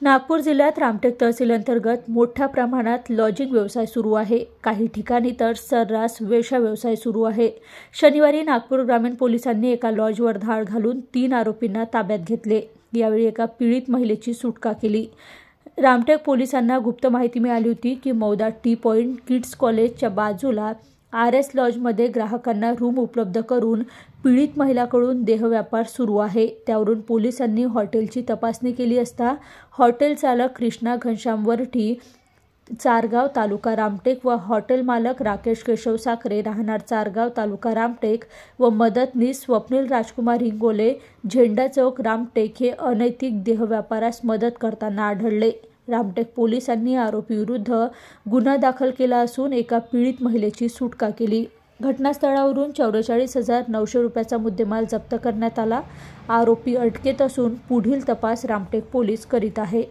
नागपूर जिल्ह्यात रामटेक तहसील अंतर्गत मोठ्या प्रमाणात लॉजिंग व्यवसाय सुरू आहे। काही ठिकाणी तर सर्रास वेश्या व्यवसाय सुरू आहे। शनिवारी नागपूर ग्रामीण पोलिसांनी एका लॉजवर धाड घालून 3 आरोपींना ताब्यात घेतले। यावेळी एका पीडित महिलेची सुटका केली। रामटेक पोलिसांना गुप्त माहिती मिळाली होती की मौदा टी पॉइंट किड्स कॉलेजच्या बाजूला RS लॉजमध्ये ग्राहकांना रूम उपलब्ध करून पीडित महिलाकडून देहव्यापार सुरू आहे। त्यावरून पोलिसांनी हॉटेलची तपासणी केली असता हॉटेल चालक कृष्णा घनश्याम वरठी चारगाव तालुका रामटेक व हॉटेल मालक राकेश केशव साखरे राहणार चारगाव तालुका रामटेक व मदतनीस स्वप्नील राजकुमार हिंगोले झेंडा चौक रामटेक हे अनैतिक देहव्यापारास मदत करताना आढळले। रामटेक पोलिसांनी आरोपी विरुद्ध गुन्हा दाखल केला असून एका पीडित महिलेची सुटका केली। घटनास्थळावरून 44,900 रुपयाचा मुद्देमाल जप्त करण्यात आला। आरोपी अटकेत असून पुढील तपास रामटेक पोलीस करीत आहे।